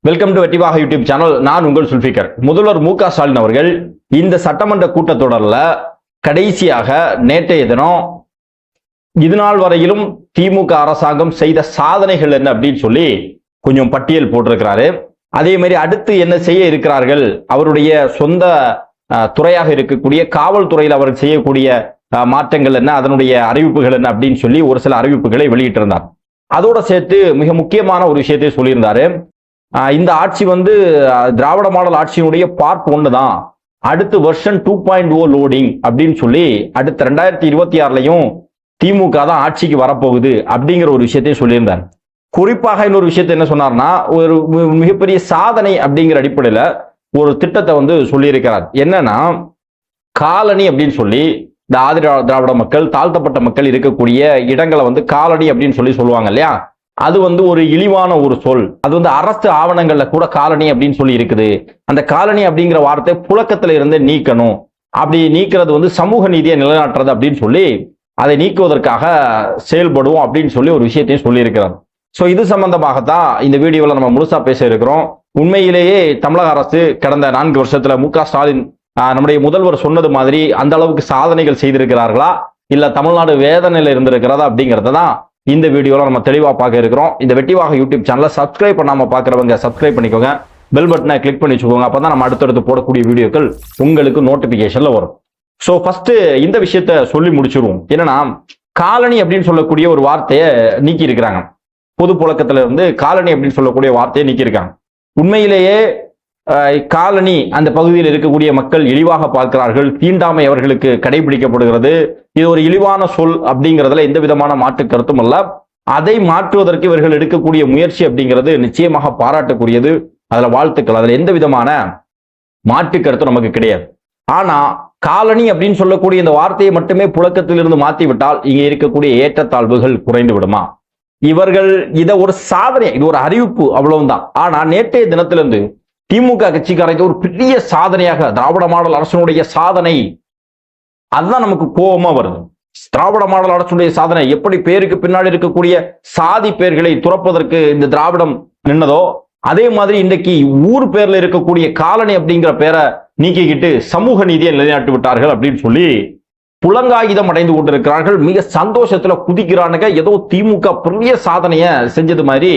Welcome to வெட்டிவாக YouTube channel. நான் உங்கள் சுல்ஃபிகர். முதல்வர் மு.க. ஸ்டாலின் அவர்கள் இந்த சட்டமன்ற கூட்டத்தொடரில் கடைசியாக நேற்றைய தினம் இதுநாள் வரையிலும் திமுக அரசாங்கம் செய்த சாதனைகள் என்ன அப்படின்னு சொல்லி கொஞ்சம் பட்டியல் போட்டிருக்கிறாரு. அதே மாதிரி அடுத்து என்ன செய்ய இருக்கிறார்கள், அவருடைய சொந்த துறையாக இருக்கக்கூடிய காவல்துறையில் அவர் செய்யக்கூடிய மாற்றங்கள் என்ன, அதனுடைய அறிவிப்புகள் என்ன அப்படின்னு சொல்லி ஒரு சில அறிவிப்புகளை வெளியிட்டிருந்தார். அதோட சேர்த்து மிக முக்கியமான ஒரு விஷயத்தை சொல்லியிருந்தாரு. இந்த ஆட்சி திராவிட மாடல் ஆட்சியினுடைய பார்ட் 1 தான். அடுத்து வெர்ஷன் 2.0 லோடிங் அப்படின்னு சொல்லி அடுத்த 2026லயும் திமுக தான் ஆட்சிக்கு வரப்போகுது அப்படிங்கிற ஒரு விஷயத்தையும் சொல்லியிருந்தார். குறிப்பாக இன்னொரு விஷயத்தை என்ன சொன்னார்னா, ஒரு மிகப்பெரிய சாதனை அப்படிங்கிற அடிப்படையில ஒரு திட்டத்தை சொல்லியிருக்கிறார். என்னன்னா, காலனி அப்படின்னு சொல்லி இந்த ஆதி திராவிட மக்கள், தாழ்த்தப்பட்ட மக்கள் இருக்கக்கூடிய இடங்களை காலனி அப்படின்னு சொல்லுவாங்க இல்லையா, அது ஒரு இழிவான ஒரு சொல். அது அரசு ஆவணங்கள்ல கூட காலனி அப்படின்னு சொல்லி இருக்குது. அந்த காலனி அப்படிங்கிற வார்த்தை புழக்கத்துல இருந்து நீக்கணும். அப்படி நீக்கிறது சமூக நீதியை நிலைநாட்டுறது அப்படின்னு சொல்லி அதை நீக்குவதற்காக செயல்படுவோம் அப்படின்னு சொல்லி ஒரு விஷயத்தையும் சொல்லி இருக்கிறார். ஸோ இது சம்பந்தமாகத்தான் இந்த வீடியோவில் நம்ம முழுசா பேச இருக்கிறோம். உண்மையிலேயே தமிழக அரசு கடந்த 4 வருஷத்துல மு.க. ஸ்டாலின் நம்முடைய முதல்வர் சொன்னது மாதிரி அந்த அளவுக்கு சாதனைகள் செய்திருக்கிறார்களா, இல்ல தமிழ்நாடு வேதனையில இருந்திருக்கிறதா அப்படிங்கறத தான் இந்த வீடியோல நம்ம தெளிவா பார்க்க இருக்கிறோம். இந்த வெட்டிவாக யூடியூப் சேனலை சப்ஸ்கிரைப் பண்ணாம பாக்குறவங்க சப்ஸ்கிரைப் பண்ணிக்கோங்க, பெல் பட்டனை கிளிக் பண்ணி வச்சுக்கோங்க. அப்பதான் நம்ம அடுத்தடுத்து போடக்கூடிய வீடியோக்கள் உங்களுக்கு நோட்டிபிகேஷன்ல வரும். சோ ஃபர்ஸ்ட் இந்த விஷயத்த சொல்லி முடிச்சிருவோம். என்னன்னா, காலனி அப்படின்னு சொல்லக்கூடிய ஒரு வார்த்தையை நீக்கி இருக்கிறாங்க. பொது புழக்கத்துல இருந்து காலனி அப்படின்னு சொல்லக்கூடிய வார்த்தையை நீக்கி இருக்காங்க. உண்மையிலேயே காலனி அந்த பகுதியில் இருக்கக்கூடிய மக்கள் இழிவாக பார்க்கிறார்கள். தீண்டாமை அவர்களுக்கு கடைபிடிக்கப்படுகிறது. இது ஒரு இழிவான சொல் அப்படிங்கிறதுல எந்த விதமான மாற்று கருத்தும் அல்ல. அதை மாற்றுவதற்கு இவர்கள் எடுக்கக்கூடிய முயற்சி அப்படிங்கிறது நிச்சயமாக பாராட்டக்கூடியது. அதுல வாழ்த்துக்கள், அதுல எந்த விதமான மாற்று கருத்தும் நமக்கு கிடையாது. ஆனா காலனி அப்படின்னு சொல்லக்கூடிய இந்த வார்த்தையை மட்டுமே புழக்கத்திலிருந்து மாற்றி விட்டால் இங்க இருக்கக்கூடிய ஏற்றத்தாழ்வுகள் குறைந்து விடுமா? இவர்கள் இதை ஒரு சாதனை, இது ஒரு அறிவிப்பு, அவ்வளவுதான். ஆனா நேற்றைய தினத்திலிருந்து திமுக கட்சிக்காரங்க ஒரு பெரிய சாதனையாக திராவிட மாடல் அரசனுடைய சாதனை, அதுதான் நமக்கு கோபமா வருது. திராவிட மாடல் அரசுடைய சாதனை எப்படி பேருக்கு பின்னாடி இருக்கக்கூடிய சாதி பெயர்களை துறப்பதற்கு இந்த திராவிடம் நின்னதோ, அதே மாதிரி இன்றைக்கு ஊர் பேர்ல இருக்கக்கூடிய காலனி அப்படிங்கிற பேரை நீக்கிக்கிட்டு சமூக நீதியை நிலைநாட்டி விட்டார்கள் அப்படின்னு சொல்லி புலங்காயுதம் அடைந்து கொண்டிருக்கிறார்கள். மிக சந்தோஷத்துல குதிக்கிறானுங்க. ஏதோ திமுக பெரிய சாதனைய செஞ்சது மாதிரி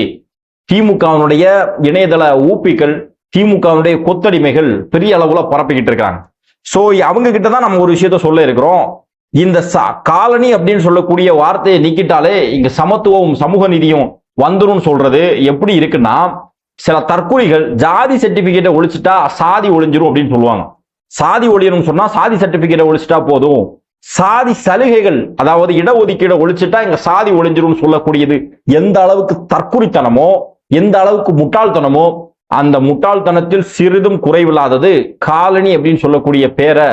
திமுகவினுடைய இணையதள ஊப்பிகள், திமுகவுடைய கொத்தடிமைகள் பெரிய அளவுல பரப்பிக்கிட்டு இருக்காங்க. சோ அவங்க கிட்ட தான் நம்ம ஒரு விஷயத்த சொல்ல இருக்கிறோம். இந்த காலனி அப்படின்னு சொல்லக்கூடிய வார்த்தையை நீக்கிட்டாலே இங்க சமத்துவம் சமூக நீதியும் வந்துரும் சொல்றது எப்படி இருக்குன்னா, சில தற்கொலைகள் ஜாதி சர்டிபிகேட்டை ஒழிச்சுட்டா சாதி ஒழிஞ்சிரும் அப்படின்னு சொல்லுவாங்க. சாதி ஒழியணும் சொன்னா சாதி சர்டிபிகேட்டை ஒழிச்சுட்டா போதும், சாதி சலுகைகள் அதாவது இடஒதுக்கீடை ஒழிச்சுட்டா இங்க சாதி ஒழிஞ்சிரும் சொல்லக்கூடியது எந்த அளவுக்கு தற்குறித்தனமோ, எந்த அளவுக்கு முட்டாள்தனமோ, அந்த முட்டாள்தனத்தில் சிறிதும் குறைவில்லாதது காலனி அப்படின்னு சொல்லக்கூடிய பேரை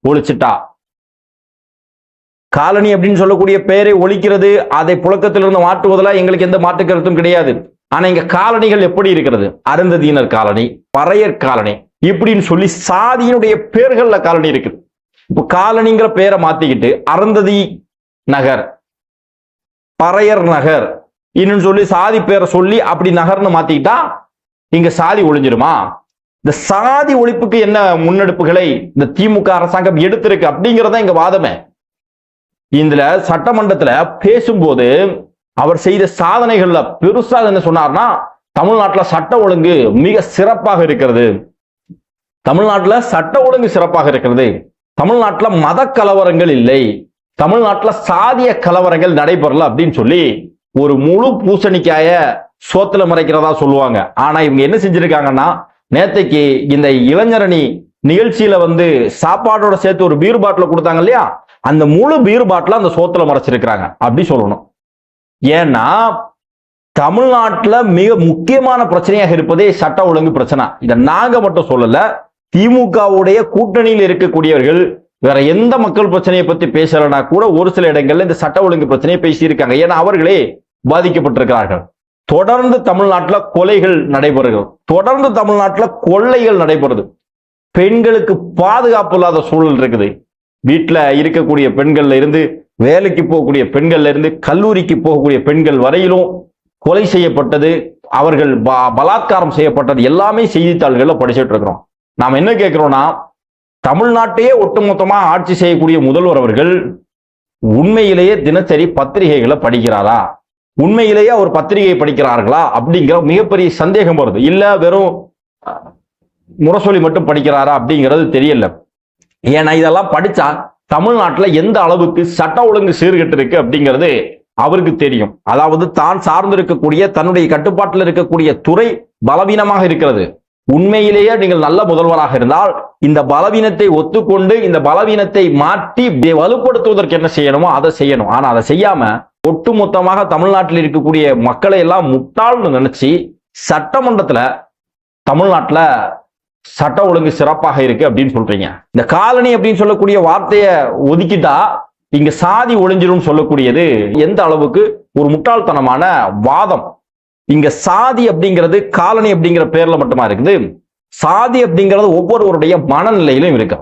ஒழிச்சிட்டா. காலனி அப்படின்னு சொல்லக்கூடிய பேரை ஒழிக்கிறது, அதை புழக்கத்திலிருந்து மாற்றுவதில் எங்களுக்கு எந்த மாற்று கருத்தும் கிடையாது. ஆனா இங்க காலனிகள் எப்படி இருக்கிறது, அருந்ததியினர் காலனி, பறையர் காலனி இப்படின்னு சொல்லி சாதியினுடைய பேர்கள்ல காலனி இருக்குது. இப்ப காலனிங்கிற பேரை மாத்திக்கிட்டு அருந்ததி நகர், பறையர் நகர் இன்னும் சொல்லி சாதி பேரை சொல்லி அப்படி நகர்னு மாத்திக்கிட்டா இங்க சாதி ஒழிஞ்சிருமா? இந்த சாதி ஒழிப்புக்கு என்ன முன்னெடுப்புகளை இந்த திமுக அரசாங்கம் எடுத்திருக்கு அப்படிங்கிறத இங்க வாதமே. இதுல சட்டமன்றத்துல பேசும்போது அவர் செய்த சாதனைகள்ல பெருசா என்ன சொன்னார்னா, தமிழ்நாட்டுல சட்ட ஒழுங்கு மிக சிறப்பாக இருக்கிறது, தமிழ்நாட்டுல சட்ட ஒழுங்கு சிறப்பாக இருக்கிறது, தமிழ்நாட்டுல மத கலவரங்கள் இல்லை, தமிழ்நாட்டுல சாதிய கலவரங்கள் நடைபெறல அப்படின்னு சொல்லி ஒரு முழு பூசணிக்காய சோத்துல மறைக்கிறதா சொல்லுவாங்க. ஆனா இவங்க என்ன செஞ்சிருக்காங்கன்னா, நேத்தைக்கு இந்த இளைஞரணி நிகழ்ச்சியில சாப்பாடோட சேர்த்து ஒரு பீர் பாட்டில கொடுத்தாங்க இல்லையா, அந்த முழு பீர் பாட்டில அந்த சோத்துல மறைச்சிருக்கிறாங்க அப்படி சொல்லணும். ஏன்னா தமிழ்நாட்டுல மிக முக்கியமான பிரச்சனையாக இருப்பதே சட்ட ஒழுங்கு பிரச்சனை. இதை நாங்க மட்டும் சொல்லல, திமுகவுடைய கூட்டணியில் இருக்கக்கூடியவர்கள் வேற எந்த மக்கள் பிரச்சனையை பத்தி பேசலனா கூட ஒரு சில இடங்கள்ல இந்த சட்ட ஒழுங்கு பிரச்சனையை பேசியிருக்காங்க. ஏன்னா அவர்களே பாதிக்கப்பட்டிருக்கிறார்கள். தொடர்ந்து தமிழ்நாட்டில் கொலைகள் நடைபெறுகிறது, தொடர்ந்து தமிழ்நாட்டில் கொள்ளைகள் நடைபெறுது, பெண்களுக்கு பாதுகாப்பு இல்லாத சூழல் இருக்குது. வீட்டுல இருக்கக்கூடிய பெண்கள்ல இருந்து, வேலைக்கு போகக்கூடிய பெண்கள்ல இருந்து, கல்லூரிக்கு போகக்கூடிய பெண்கள் வரையிலும் கொலை செய்யப்பட்டது, அவர்கள் பலாத்காரம் செய்யப்பட்டது எல்லாமே செய்தித்தாள்கள்ல படிச்சுட்டு இருக்கிறோம். நாம் என்ன கேட்கிறோம்னா, தமிழ்நாட்டையே ஒட்டுமொத்தமா ஆட்சி செய்யக்கூடிய முதல்வர் அவர்கள் உண்மையிலேயே தினசரி பத்திரிகைகளை படிக்கிறாரா, உண்மையிலேயே அவர் பத்திரிகை படிக்கிறார்களா அப்படிங்கிற மிகப்பெரிய சந்தேகம் வருது. இல்ல வெறும் முரசொலி மட்டும் படிக்கிறாரா அப்படிங்கிறது தெரியல. ஏன்னா இதெல்லாம் படிச்சா தமிழ்நாட்டில் எந்த அளவுக்கு சட்ட ஒழுங்கு சீர்கெட்டு இருக்கு அப்படிங்கிறது அவருக்கு தெரியும். அதாவது தான் சார்ந்திருக்கக்கூடிய தன்னுடைய கட்டுப்பாட்டில் இருக்கக்கூடிய துறை பலவீனமாக இருக்கிறது. உண்மையிலேயே நீங்கள் நல்ல முதல்வராக இருந்தால் இந்த பலவீனத்தை ஒத்துக்கொண்டு இந்த பலவீனத்தை மாற்றி வலுப்படுத்துவதற்கு என்ன செய்யணுமோ அதை செய்யணும். ஆனா அதை செய்யாம ஒட்டுமொத்தமாக தமிழ்நாட்டில் இருக்கக்கூடிய மக்களை எல்லாம் முட்டாள்னு நினைச்சு சட்டமன்றத்துல தமிழ்நாட்டில் சட்ட ஒழுங்கு சிறப்பாக இருக்கு அப்படின்னு சொல்றீங்க. இந்த காலனி அப்படின்னு சொல்லக்கூடிய வார்த்தையை ஒதுக்கிட்டா இங்க சாதி ஒளிஞ்சிரும் சொல்லக்கூடியது எந்த அளவுக்கு ஒரு முட்டாள்தனமான வாதம். இங்க சாதி அப்படிங்கிறது காலனி அப்படிங்கிற பேர்ல மட்டுமா இருக்குது. சாதி அப்படிங்கிறது ஒவ்வொருவருடைய மனநிலையிலும் இருக்கு.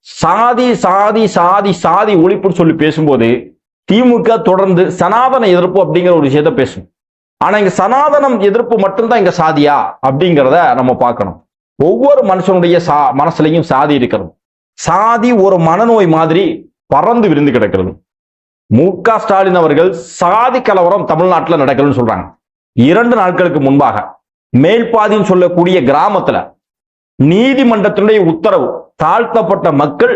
சாதி சாதி சாதி சாதி ஒழிப்புன்னு சொல்லி பேசும்போது திமுக தொடர்ந்து சனாதன எதிர்ப்பு அப்படிங்கிற ஒரு விஷயத்த பேசும். ஆனா இங்க சனாதனம் எதிர்ப்பு மட்டும்தான் இங்க சாதியா அப்படிங்கிறத நம்ம பார்க்கணும். ஒவ்வொரு மனுஷனுடைய மனசுலையும் சாதி இருக்கிறது. சாதி ஒரு மனநோய் மாதிரி பறந்து விரிந்து கிடக்கிறது. மு.க. ஸ்டாலின் அவர்கள் சாதி கலவரம் தமிழ்நாட்டில் நடக்கலன்னு சொல்றாங்க. 2 நாட்களுக்கு முன்பாக மேல்பாதின்னு சொல்லக்கூடிய கிராமத்துல நீதிமன்றத்தினுடைய உத்தரவு, தாழ்த்தப்பட்ட மக்கள்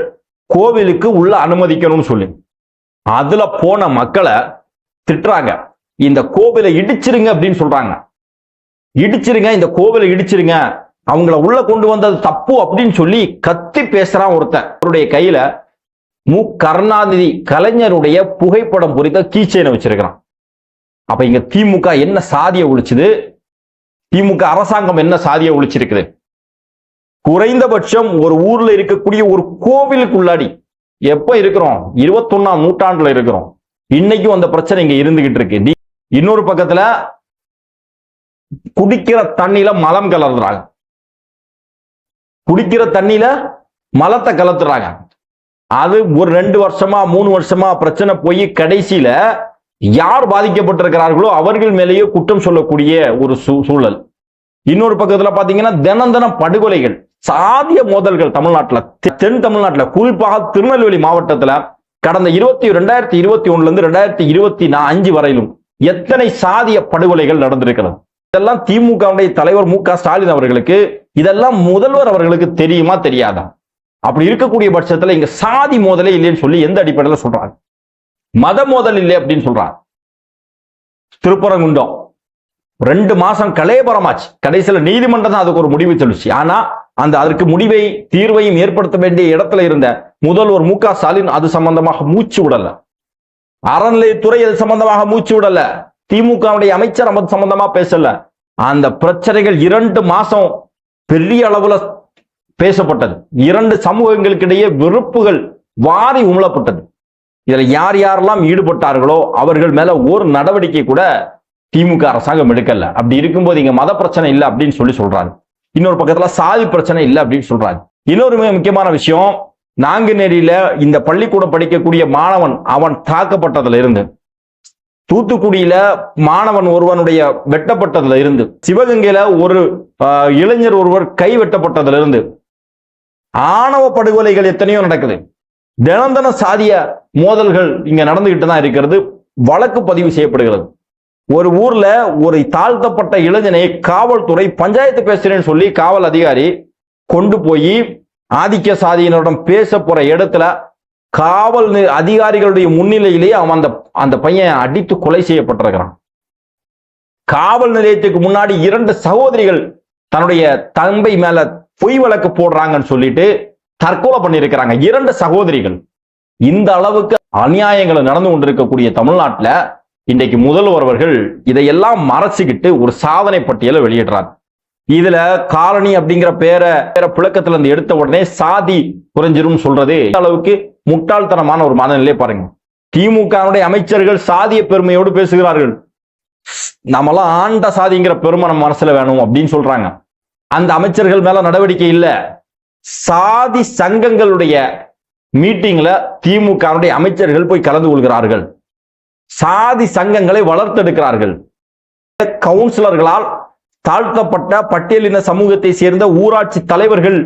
கோவிலுக்கு உள்ள அனுமதிக்கணும்னு சொல்லி அதுல போன மக்களை திட்டுறாங்க. இந்த கோவிலை இடிச்சிருங்க அப்படின்னு சொல்றாங்க. இடிச்சிருங்க, இந்த கோவிலை இடிச்சிருங்க, அவங்கள உள்ள கொண்டு வந்தது தப்பு அப்படின்னு சொல்லி கத்தி பேசுறான் ஒருத்தன். அவருடைய கையில மு. கருணாநிதி கலைஞருடைய புகைப்படம் பொறித்த கீச்சைனை வச்சிருக்கிறான். அப்ப இங்க திமுக என்ன சாதியை ஒழிச்சுது? திமுக அரசாங்கம் என்ன சாதியை ஒழிச்சிருக்குது? குறைந்தபட்சம் ஒரு ஊர்ல இருக்கக்கூடிய ஒரு கோவிலுக்குள்ளாடி எப்ப இருக்கிறோம்? 21ஆம் நூற்றாண்டுல இருக்கிறோம். இன்னைக்கும் அந்த பிரச்சனை இங்க இருந்துகிட்டு இருக்கு. இன்னொரு பக்கத்துல குடிக்கிற தண்ணியில மலம் கலந்துறாங்க. குடிக்கிற தண்ணியில மலத்தை கலத்துறாங்க. அது ஒரு 2 வருஷமா 3 வருஷமா பிரச்சனை போய் கடைசியில யார் பாதிக்கப்பட்டிருக்கிறார்களோ அவர்கள் மேலேயே குற்றம் சொல்லக்கூடிய ஒரு சூழல். இன்னொரு பக்கத்துல பாத்தீங்கன்னா தினம் தினம் படுகொலைகள், சாதிய மோதல்கள் தமிழ்நாட்டில், தென் தமிழ்நாட்டில், குறிப்பாக திருநெல்வேலி மாவட்டத்துல கடந்த 2021 இருந்து 2025 வரையிலும் எத்தனை சாதிய படுகொலைகள் நடந்திருக்கிறது. இதெல்லாம் திமுகவுடைய தலைவர் மு.க. ஸ்டாலின் அவர்களுக்கு, இதெல்லாம் முதல்வர் அவர்களுக்கு தெரியுமா தெரியாதா? அப்படி இருக்கக்கூடிய பட்சத்துல இங்க சாதி மோதலே இல்லைன்னு சொல்லி எந்த அடிப்படையில் சொல்றாங்க? மத மோதல் இல்லை அப்படின்னு சொல்றாங்க. திருப்பரங்குன்றம் 2 மாசம் கலையபரமாச்சு. கடைசியில் நீதிமன்றம் தான் அதுக்கு ஒரு முடிவு சொல்லுச்சு. ஆனா அதற்கு முடிவை தீர்வையும் ஏற்படுத்த வேண்டிய இடத்துல இருந்த முதல்வர் மு.க. ஸ்டாலின் அது சம்பந்தமாக மூச்சு விடல. அறநிலையத்துறை அது சம்பந்தமாக மூச்சு விடல. திமுகவுடைய அமைச்சர் அது சம்பந்தமா பேசல. அந்த பிரச்சனைகள் 2 மாசம் பெரிய அளவுல பேசப்பட்டது. 2 சமூகங்களுக்கு இடையே வெறுப்புகள் வாரி உமிழப்பட்டது. இதுல யார் யாரெல்லாம் ஈடுபட்டார்களோ அவர்கள் மேல ஒரு நடவடிக்கை கூட திமுக அரசாங்கம் எடுக்கல. அப்படி இருக்கும்போது இங்க மத பிரச்சனை இல்லை அப்படின்னு சொல்லி சொல்றாங்க. இன்னொரு பக்கத்துல சாதி பிரச்சனை இல்லை அப்படின்னு சொல்றாங்க. இன்னொரு முக்கியமான விஷயம், நாங்குநேரியில இந்த பள்ளிக்கூடம் படிக்கக்கூடிய மாணவன் அவன் தாக்கப்பட்டதுல இருந்து, தூத்துக்குடியில மாணவன் ஒருவனுடைய வெட்டப்பட்டதுல இருந்து, சிவகங்கையில ஒரு இளைஞர் ஒருவர் கை வெட்டப்பட்டதுல இருந்து, ஆணவ படுகொலைகள் எத்தனையோ நடக்குது. தினம் தினம் சாதிய மோதல்கள் இங்க நடந்துகிட்டு தான் இருக்கிறது. வழக்கு பதிவு செய்யப்படுகிறது. ஒரு ஊர்ல ஒரு தாழ்த்தப்பட்ட இளைஞனை காவல்துறை பஞ்சாயத்து பேசுறேன்னு சொல்லி காவல் அதிகாரி கொண்டு போய் ஆதிக்க சாதியினரிடம் பேச போற இடத்துல காவல் அதிகாரிகளுடைய முன்னிலையிலேயே அவன் அந்த பையன் அடித்து கொலை செய்யப்பட்டிருக்கிறான். காவல் நிலையத்துக்கு முன்னாடி 2 சகோதரிகள் தன்னுடைய தம்பை மேல பொய் வழக்கு போடுறாங்கன்னு சொல்லிட்டு தற்கொலை பண்ணியிருக்கிறாங்க. 2 சகோதரிகள். இந்த அளவுக்கு அநியாயங்களை நடந்து கொண்டிருக்கக்கூடிய தமிழ்நாட்டில் இன்றைக்கு முதல்வர் அவர்கள் இதையெல்லாம் மறைச்சுக்கிட்டு ஒரு சாதனை பட்டியலை வெளியிடுறார். இதுல காலனி அப்படிங்கிற பேரை புழக்கத்துல இருந்து எடுத்த உடனே சாதி குறைஞ்சிரும் சொல்றது அளவுக்கு முட்டாள்தனமான ஒரு மனநிலை பாருங்க. திமுகவுடைய அமைச்சர்கள் சாதிய பெருமையோடு பேசுகிறார்கள். நம்மளாம் ஆண்ட சாதிங்கிற பெருமை நம்ம மனசுல வேணும் அப்படின்னு சொல்றாங்க. அந்த அமைச்சர்கள் மேல நடவடிக்கை இல்லை. சாதி சங்கங்களுடைய மீட்டிங்ல திமுகவுடைய அமைச்சர்கள் போய் கலந்து கொள்கிறார்கள். சாதி சங்கங்களை வளர்த்தெடுக்கிறார்கள். கவுன்சிலர்களால் தாழ்த்தப்பட்ட பட்டியலின சமூகத்தை சேர்ந்த ஊராட்சி தலைவர்கள்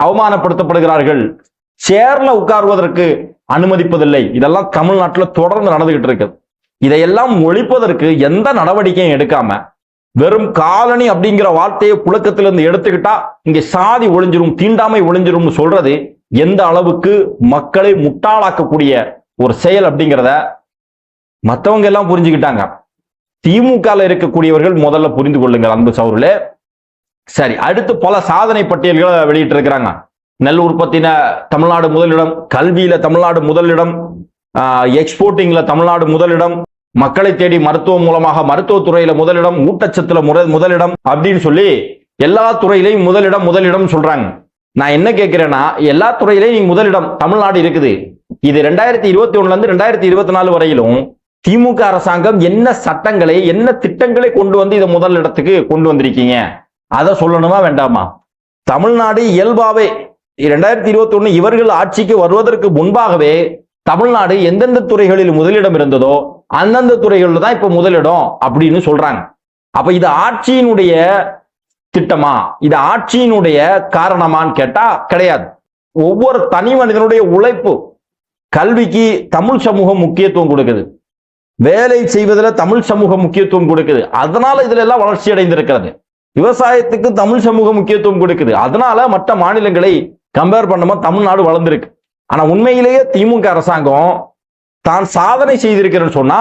அவமானப்படுத்தப்படுகிறார்கள், சேர்ல உட்கார்வதற்கு அனுமதிப்பதில்லை. இதெல்லாம் தமிழ்நாட்டில் தொடர்ந்து நடந்துகிட்டு இருக்கு. இதையெல்லாம் ஒழிப்பதற்கு எந்த நடவடிக்கையும் எடுக்காம வெறும் காலனி அப்படிங்கிற வார்த்தையை புழக்கத்திலிருந்து எடுத்துக்கிட்டா இங்க சாதி ஒளிஞ்சிரும், தீண்டாமை ஒளிஞ்சிரும் சொல்றது எந்த அளவுக்கு மக்களை முட்டாளாக்கக்கூடிய ஒரு செயல் அப்படிங்கிறத மற்றவங்க எல்லாம் புரிஞ்சுக்கிட்டாங்க. திமுக இருக்கக்கூடியவர்கள் முதல்ல புரிந்து கொள்ளுங்கள் அன்பு சகோதரர்களே. சரி, அடுத்து பல சாதனை பட்டியல்களை வெளியிட்டு இருக்கிறாங்க. நெல் உற்பத்தின தமிழ்நாடு முதலிடம், கல்வியில தமிழ்நாடு முதலிடம், எக்ஸ்போர்ட்டிங்ல தமிழ்நாடு முதலிடம், மக்களை தேடி மருத்துவம் மூலமாக மருத்துவத்துறையில முதலிடம், ஊட்டச்சத்துல முதலிடம் அப்படின்னு சொல்லி எல்லா துறையிலையும் முதலிடம் சொல்றாங்க. நான் என்ன கேட்கிறேன்னா, எல்லா துறையிலையும் நீங்க முதலிடம் தமிழ்நாடு இருக்குது. இது 2021 இருந்து 2024 வரையிலும் திமுக அரசாங்கம் என்ன சட்டங்களை என்ன திட்டங்களை கொண்டு வந்து இதை முதலிடத்துக்கு கொண்டு வந்திருக்கீங்க, அதை சொல்லணுமா வேண்டாமா? தமிழ்நாடு இயல்பாவே 2021 இவர்கள் ஆட்சிக்கு வருவதற்கு முன்பாகவே தமிழ்நாடு எந்தெந்த துறைகளில் முதலிடம் இருந்ததோ அந்தந்த துறைகளில் தான் இப்ப முதலிடம் அப்படின்னு சொல்றாங்க. அப்ப இது ஆட்சியினுடைய திட்டமா, இது ஆட்சியினுடைய காரணமான்னு கேட்டா கிடையாது. ஒவ்வொரு தனி மனிதனுடைய உழைப்பு. கல்விக்கு தமிழ் சமூகம் முக்கியத்துவம் கொடுக்குது, வேலை செய்வதில் தமிழ் சமூகம் முக்கியத்துவம் கொடுக்குது, அதனால இதுல எல்லாம் வளர்ச்சி அடைந்திருக்கிறது. விவசாயத்துக்கு தமிழ் சமூகம் முக்கியத்துவம் கொடுக்குது, அதனால மற்ற மாநிலங்களை கம்பேர் பண்ணும்போது தமிழ்நாடு வளர்ந்திருக்கு. ஆனா உண்மையிலேயே திமுக அரசாங்கம் தான் சாதனை செய்திருக்கிறேன்னு சொன்னா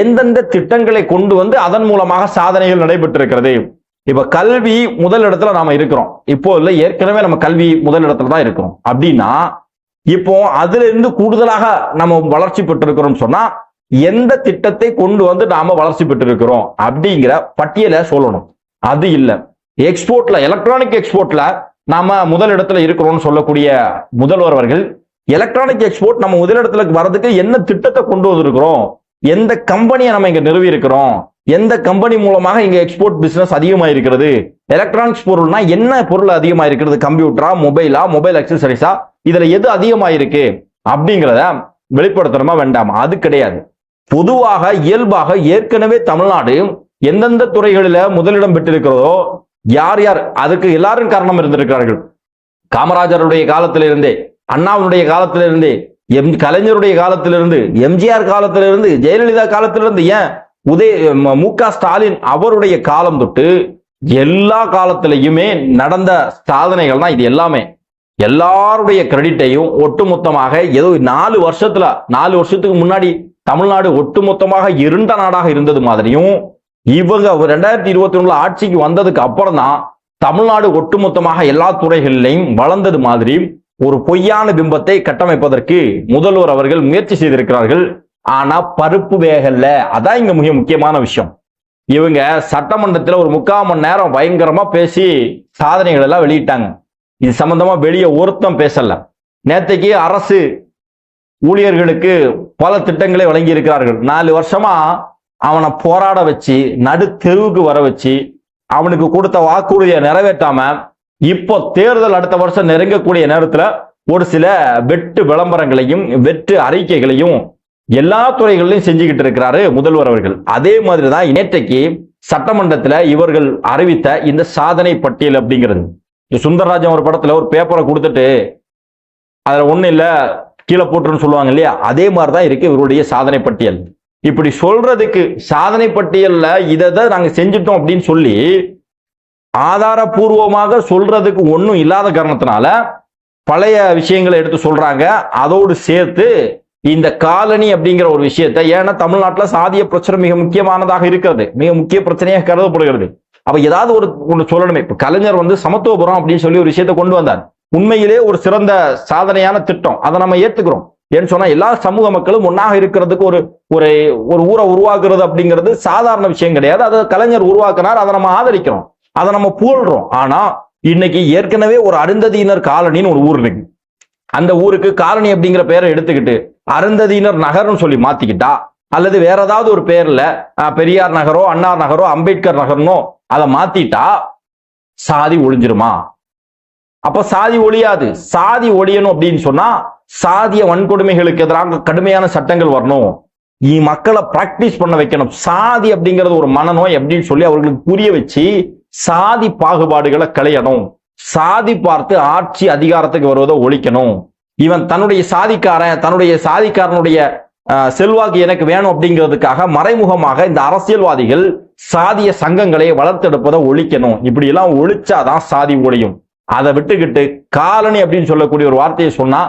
எந்தெந்த திட்டங்களை கொண்டு வந்து அதன் மூலமாக சாதனைகள் நடைபெற்றிருக்கிறது. இப்ப கல்வி முதல் இடத்துல நாம இருக்கிறோம், இப்போ இல்ல ஏற்கனவே நம்ம கல்வி முதல் இடத்துல தான் இருக்கிறோம். அப்படின்னா இப்போ அதுல இருந்து கூடுதலாக நம்ம வளர்ச்சி பெற்றிருக்கிறோம் சொன்னா எந்த திட்டத்தை கொண்டு வந்து நாம வளர்ச்சி பெற்றிருக்கிறோம் அப்படிங்கிற பட்டியலை சொல்லணும். அது இல்ல. எக்ஸ்போர்ட்ல, எலக்ட்ரானிக் எக்ஸ்போர்ட்ல நாம முதல் இடத்துல இருக்கிறோம்னு சொல்லக்கூடிய முதல்வர் அவர்கள் எலக்ட்ரானிக் எக்ஸ்போர்ட் நம்ம முதலிடத்துல வர்றதுக்கு என்ன திட்டத்தை கொண்டு வந்திருக்கிறோம், எந்த கம்பெனியை நம்ம இங்க நிறுவி இருக்கிறோம், எந்த கம்பெனி மூலமாக இங்க எக்ஸ்போர்ட் பிசினஸ் அதிகமா இருக்கிறது, எலக்ட்ரானிக்ஸ் பொருள்னா என்ன பொருள் அதிகமா இருக்கிறது, கம்ப்யூட்டரா, மொபைலா, மொபைல் அக்சசரிஸா, இதுல எது அதிகமா இருக்கு அப்படிங்கிறத வெளிப்படுத்தணுமா வேண்டாமா? அது கிடையாது. பொதுவாக இயல்பாக ஏற்கனவே தமிழ்நாடு எந்தெந்த துறைகளில முதலிடம் பெற்றிருக்கிறதோ யார் யார் அதுக்கு எல்லாரும் காரணம் இருந்திருக்கிறார்கள். காமராஜருடைய காலத்திலிருந்தே, அண்ணாவுடைய காலத்திலிருந்தே, கலைஞருடைய காலத்திலிருந்து, எம்ஜிஆர் காலத்திலிருந்து, ஜெயலலிதா காலத்திலிருந்து, ஏன் மு.க. ஸ்டாலின் அவருடைய காலம் தொட்டு எல்லா காலத்திலையுமே நடந்த சாதனைகள் தான் இது எல்லாமே. எல்லாருடைய கிரெடிட்டையும் ஒட்டுமொத்தமாக ஏதோ 4 வருஷத்துக்கு முன்னாடி தமிழ்நாடு ஒட்டுமொத்தமாக இருண்ட நாடாக இருந்தது மாதிரியும் இவங்க 2021 ஆட்சிக்கு வந்ததுக்கு அப்புறம் தான் தமிழ்நாடு ஒட்டுமொத்தமாக எல்லா துறைகளிலையும் வளர்ந்தது மாதிரி ஒரு பொய்யான பிம்பத்தை கட்டமைப்பதற்கு முதல்வர் அவர்கள் முயற்சி செய்திருக்கிறார்கள். ஆனா பருப்பு வேகல்ல. அதான் இங்க மிக முக்கியமான விஷயம். இவங்க சட்டமன்றத்தில் ஒரு 3/4 மணி நேரம் பயங்கரமா பேசி சாதனைகள் எல்லாம் வெளியிட்டாங்க. இது சம்பந்தமா வெளியே ஒருத்தம் பேசல. நேற்றைக்கு அரசு ஊழியர்களுக்கு பல திட்டங்களை வழங்கி இருக்கிறார்கள். 4 வருஷமா அவனை போராட வச்சு நடு தெருவுக்கு வர வச்சு அவனுக்கு கொடுத்த வாக்குறுதியை நிறைவேற்றாம இப்போ தேர்தல் அடுத்த வருஷம் நெருங்கக்கூடிய நேரத்துல ஒரு சில வெட்டு விளம்பரங்களையும் வெட்டு அறிக்கைகளையும் எல்லா துறைகளிலும் செஞ்சுக்கிட்டு இருக்கிறாரு முதல்வர் அவர்கள். அதே மாதிரிதான் நேற்றைக்கு சட்டமன்றத்துல இவர்கள் அறிவித்த இந்த சாதனை பட்டியல் அப்படிங்கிறது. சுந்தரராஜன் ஒரு படத்துல ஒரு பேப்பரை கொடுத்துட்டு அதுல ஒண்ணு இல்ல கீழே போட்டுருன்னு சொல்லுவாங்க இல்லையா, அதே மாதிரிதான் இருக்கு இவருடைய சாதனை பட்டியல். இப்படி சொல்றதுக்கு சாதனை பட்டியல்ல இதை நாங்க செஞ்சிட்டோம் அப்படின்னு சொல்லி ஆதாரபூர்வமாக சொல்றதுக்கு ஒன்றும் இல்லாத காரணத்தினால பழைய விஷயங்களை எடுத்து சொல்றாங்க. அதோடு சேர்த்து இந்த காலனி அப்படிங்கிற ஒரு விஷயத்தை, ஏன்னா தமிழ்நாட்டில் சாதிய பிரச்சனை மிக முக்கியமானதாக இருக்கிறது, மிக முக்கிய பிரச்சனையாக கருதப்படுகிறது. அப்ப ஏதாவது ஒன்று சொல்லணுமே. இப்ப கலைஞர் சமத்துவபுரம் அப்படின்னு சொல்லி ஒரு விஷயத்தை கொண்டு வந்தார். உண்மையிலே ஒரு சிறந்த சாதனையான திட்டம், அதை நம்ம ஏத்துக்கிறோம். ஏன்னு சொன்னா எல்லா சமூக மக்களும் ஒன்னாக இருக்கிறதுக்கு ஒரு ஒரு ஊரை உருவாக்குறது அப்படிங்கிறது சாதாரண விஷயம் கிடையாது. அதை கலைஞர் உருவாக்கினார், அதை நம்ம ஆதரிக்கிறோம், அதை நம்ம புகழ்றோம். ஆனா இன்னைக்கு ஏற்கனவே ஒரு அருந்ததியினர் காலனின்னு ஒரு ஊர் இருக்கு. அந்த ஊருக்கு காலனி அப்படிங்கிற பெயரை எடுத்துக்கிட்டு அருந்ததியினர் நகர்னு சொல்லி மாத்திக்கிட்டா, அல்லது வேற ஏதாவது ஒரு பேர்ல பெரியார் நகரோ அண்ணா நகரோ அம்பேத்கர் நகர்னோ அதை மாத்திட்டா சாதி ஒழிஞ்சிருமா? அப்ப சாதி ஒழியாது. சாதி ஒழியணும் அப்படின்னு சொன்னா சாதிய வன்கொடுமைகளுக்கு எதிராக கடுமையான சட்டங்கள் வரணும். மக்களை பிராக்டிஸ் பண்ண வைக்கணும். சாதி அப்படிங்கிறது ஒரு மனநோய் அப்படின்னு சொல்லி அவர்களுக்கு புரிய வச்சு சாதி பாகுபாடுகளை களையணும். சாதி பார்த்து ஆட்சி அதிகாரத்துக்கு வருவதை ஒழிக்கணும். இவன் தன்னுடைய சாதிக்காரனுடைய செல்வாக்கு எனக்கு வேணும் அப்படிங்கிறதுக்காக மறைமுகமாக இந்த அரசியல்வாதிகள் சாதிய சங்கங்களை வளர்த்தெடுப்பதை ஒழிக்கணும். இப்படி எல்லாம் ஒழிச்சாதான் சாதி ஒழியும். அதை விட்டுக்கிட்டு காலனி அப்படின்னு சொல்லக்கூடிய ஒரு வார்த்தையை சொன்னா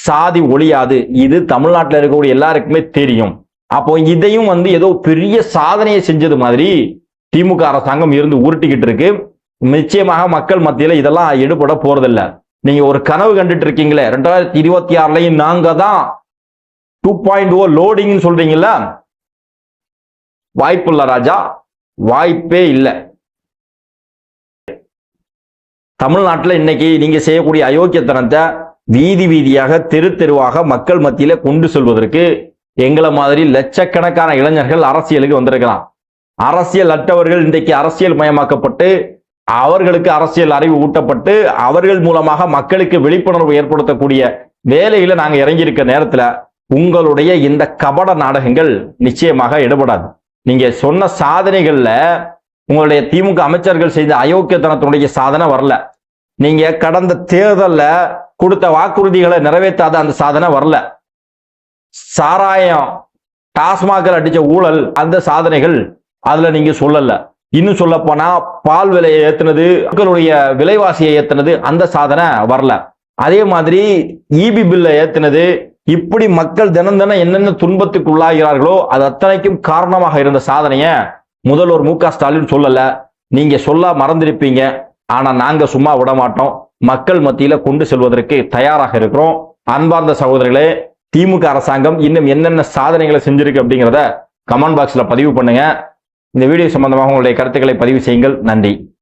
சாதி ஒழியாது. இது தமிழ்நாட்டில் இருக்கக்கூடிய எல்லாருக்குமே தெரியும். அப்போ இதையும் ஏதோ பெரிய சாதனையை செஞ்சது மாதிரி திமுக அரசாங்கம் இருந்து உருட்டிக்கிட்டு இருக்கு. நிச்சயமாக மக்கள் மத்தியில இதெல்லாம் எடுபட போறதில்ல. நீங்க ஒரு கனவு கண்டுட்டு இருக்கீங்களே, 2026லயும் நாங்க தான் 2.0 லோடிங் சொல்றீங்கல்ல, வாய்ப்பு இல்ல ராஜா, வாய்ப்பே இல்லை. தமிழ்நாட்டில் இன்னைக்கு நீங்க செய்யக்கூடிய அயோக்கியத்தனத்தை வீதி வீதியாக தெரு தெருவாக மக்கள் மத்தியில கொண்டு செல்வதற்கு எங்களை மாதிரி லட்சக்கணக்கான இளைஞர்கள் அரசியலுக்கு வந்திருக்கலாம். அரசியல் அற்றவர்கள் இன்றைக்கு அரசியல் மயமாக்கப்பட்டு அவர்களுக்கு அரசியல் அறிவு ஊட்டப்பட்டு அவர்கள் மூலமாக மக்களுக்கு விழிப்புணர்வு ஏற்படுத்தக்கூடிய வேலையில நாங்க இறங்கி இருக்க நேரத்துல உங்களுடைய இந்த கபட நாடகங்கள் நிச்சயமாக எடுபடாது. நீங்க சொன்ன சாதனைகள்ல உங்களுடைய திமுக அமைச்சர்கள் செய்த அயோக்கியத்தனத்தினுடைய சாதனை வரல. நீங்க கடந்த தேர்தல்ல கொடுத்த வாக்குறுதிகளை நிறைவேற்றாத அந்த சாதனை வரல. சாராயம் டாஸ்மாகில் அடிச்ச ஊழல் அந்த சாதனைகள் அதுல நீங்க சொல்லல. இன்னும் சொல்ல போனா பால் விலையை ஏத்துனது, மக்களுடைய விலைவாசியை ஏத்துனது, அந்த சாதனை வரல. அதே மாதிரி இபி பில்லை ஏத்துனது, இப்படி மக்கள் தினம் தினம் என்னென்ன துன்பத்துக்கு உள்ளாகிறார்களோ அது அத்தனைக்கும் காரணமாக இருந்த சாதனைய முதல்வர் மு.க. ஸ்டாலின் சொல்லல. நீங்க சொல்ல மறந்திருப்பீங்க. ஆனா நாங்க சும்மா விட மாட்டோம். மக்கள் மத்தியில கொண்டு செல்வதற்கு தயாராக இருக்கிறோம். அன்பார்ந்த சகோதரர்களே, திமுக அரசாங்கம் இன்னும் என்னென்ன சாதனைகளை செஞ்சிருக்கு அப்படிங்கிறத கமெண்ட் பாக்ஸ்ல பதிவு பண்ணுங்க. இந்த வீடியோ சம்பந்தமாக உங்களுடைய கருத்துக்களை பதிவு செய்யுங்கள். நன்றி.